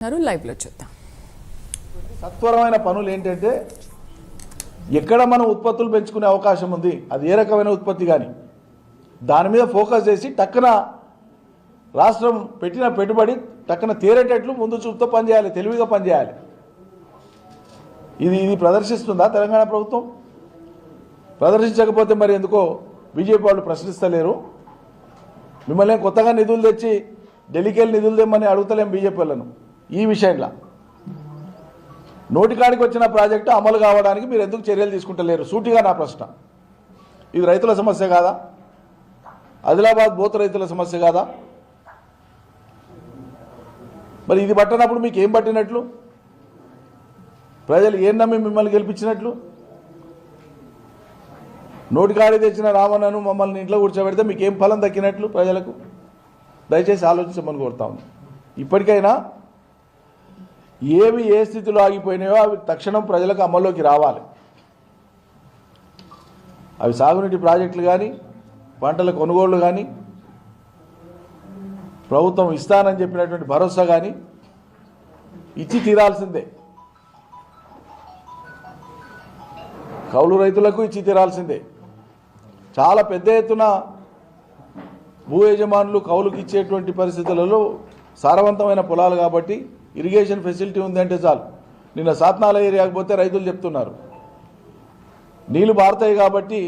Live లో చూద్దాం. సత్వరమైన పనులు ఏంటంటే ఎక్కడ మనం ఉత్పత్తులు పెంచుకునే అవకాశం ఉంది, అది ఏ రకమైన ఉత్పత్తి కానీ దాని మీద ఫోకస్ చేసి టక్కున రాష్ట్రం పెట్టిన పెట్టుబడి టక్కున తీరేటట్లు ముందు చూపుతో పనిచేయాలి, తెలివిగా పనిచేయాలి. ఇది ప్రదర్శిస్తుందా తెలంగాణ ప్రభుత్వం? ప్రదర్శించకపోతే మరి ఎందుకో బీజేపీ వాళ్ళు ప్రశ్నిస్తలేరు. మిమ్మల్ని కొత్తగా నిధులు తెచ్చి ఢిల్లీకి వెళ్ళి నిధులు తెమ్మని అడుగుతలేం బీజేపీ వాళ్ళను. ఈ విషయంలో నోటికాడికి వచ్చిన ప్రాజెక్టు అమలు కావడానికి మీరు ఎందుకు చర్యలు తీసుకుంటలేరు? సూటిగా నా ప్రశ్న. ఇది రైతుల సమస్య కాదా? ఆదిలాబాద్ బోతు రైతుల సమస్య కాదా? మరి ఇది పట్టనప్పుడు మీకు ఏం పట్టినట్లు? ప్రజలు ఏం నమ్మి మిమ్మల్ని గెలిపించినట్లు? నోటికాడి తెచ్చిన రామన్నను మమ్మల్ని ఇంట్లో కూర్చోబెడితే మీకేం ఫలం దక్కినట్లు ప్రజలకు? దయచేసి ఆలోచించమని కోరుతా ఉంది. ఇప్పటికైనా ఏవి ఏ స్థితిలో ఆగిపోయినాయో అవి తక్షణం ప్రజలకు అమల్లోకి రావాలి. అవి సాగునీటి ప్రాజెక్టులు కానీ, పంటల కొనుగోళ్లు కానీ, ప్రభుత్వం ఇస్తానని చెప్పినటువంటి భరోసా కానీ ఇచ్చి తీరాల్సిందే. కౌలు రైతులకు ఇచ్చి తీరాల్సిందే. చాలా పెద్ద ఎత్తున భూ యజమానులు కౌలుకి ఇచ్చేటువంటి పరిస్థితులలో సారవంతమైన పొలాలు కాబట్టి ఇరిగేషన్ ఫెసిలిటీ ఉందంటే చాలు. నిన్న సాత్నాల ఏరియాకి పోతే రైతులు చెప్తున్నారు నీళ్లు పారుతాయి కాబట్టి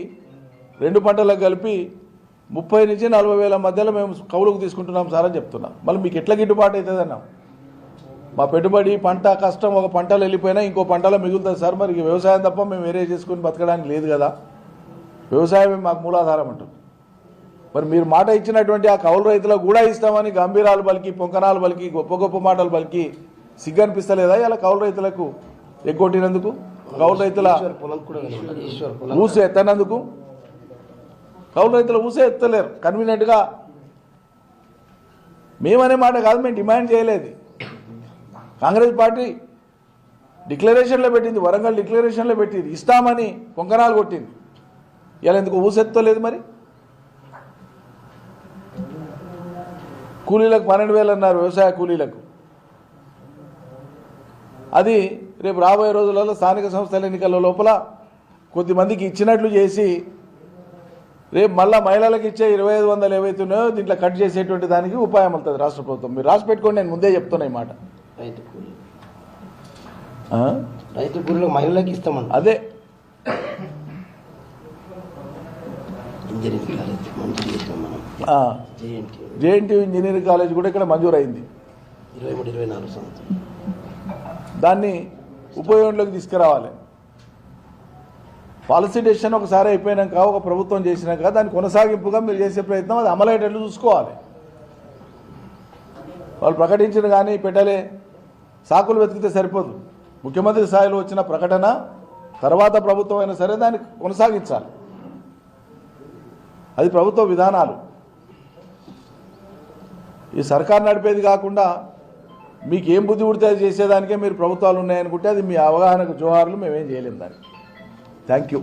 2 పంటలకు కలిపి 30 నుంచి 40 వేల మధ్యలో మేము కౌలుకు తీసుకుంటున్నాం సార్ అని చెప్తున్నాం. మళ్ళీ మీకు ఎట్లా గిట్టుబాటు అవుతుంది అన్నాం. మా పెట్టుబడి పంట కష్టం ఒక పంటలో వెళ్ళిపోయినా ఇంకో పంటలో మిగులుతుంది సార్. మరి వ్యవసాయం తప్ప మేము వేరే చేసుకుని బతకడానికి లేదు కదా, వ్యవసాయమే మాకు మూలాధారం అంటుంది. మరి మీరు మాట ఇచ్చినటువంటి ఆ కౌలు రైతులకు కూడా ఇస్తామని గంభీరాలు పలికి, పొంకనాలు పలికి, గొప్ప గొప్ప మాటలు పలికి సిగ్గనిపిస్తలేదా ఇలా కౌలు రైతులకు ఎగ్గొట్టినందుకు? కౌలు రైతుల ఊసే ఎత్తనందుకు? కౌలు రైతుల ఊసే ఎత్తలేరు కన్వీనియంట్గా. మేమనే మాట కాదు, మేము డిమాండ్ చేయలేదు. కాంగ్రెస్ పార్టీ డిక్లరేషన్లో పెట్టింది, వరంగల్ డిక్లరేషన్లో పెట్టింది, ఇస్తామని పొంకనాలు కొట్టింది. ఇలా ఎందుకు ఊసెత్తలేదు? మరి కూలీలకు 12,000 అన్నారు, వ్యవసాయ కూలీలకు. అది రేపు రాబోయే రోజులలో స్థానిక సంస్థల ఎన్నికల లోపల కొద్దిమందికి ఇచ్చినట్లు చేసి రేపు మళ్ళీ మహిళలకు ఇచ్చే 2,500 ఏవైతున్నాయో దీంట్లో కట్ చేసేటువంటి దానికి ఉపాయం అవుతుంది రాష్ట్ర ప్రభుత్వం. మీరు రాసి పెట్టుకోండి, నేను ముందే చెప్తున్నా ఈ మాట. రైతు కూలీలకు మహిళలకు ఇస్తామంట. అదే జేఎన్టీ ఇంజనీరింగ్ కాలేజ్ కూడా ఇక్కడ మంజూరైంది. 23-24 సంవత్సరం దాన్ని ఉపయోగంలోకి తీసుకురావాలి. పాలసీ డెసిషన్ ఒకసారి అయిపోయినాక, ఒక ప్రభుత్వం చేసినాక దాని కొనసాగింపుగా మీరు చేసే ప్రయత్నం అది అమలయ్యేటట్లు చూసుకోవాలి. వాళ్ళు ప్రకటించిన కానీ పెట్టలే సాకులు వెతికితే సరిపోదు. ముఖ్యమంత్రి స్థాయిలో వచ్చిన ప్రకటన తర్వాత ప్రభుత్వం అయినా సరే దాన్ని కొనసాగించాలి. అది ప్రభుత్వ విధానాలు. ఈ సర్కారు నడిపేది కాకుండా మీకు ఏం బుద్ధి పుడితే అది చేసేదానికే మీరు ప్రభుత్వాలు ఉన్నాయనుకుంటే అది మీ అవగాహనకు జోహార్లు, మేమేం చేయలేము దానికి. Thank you.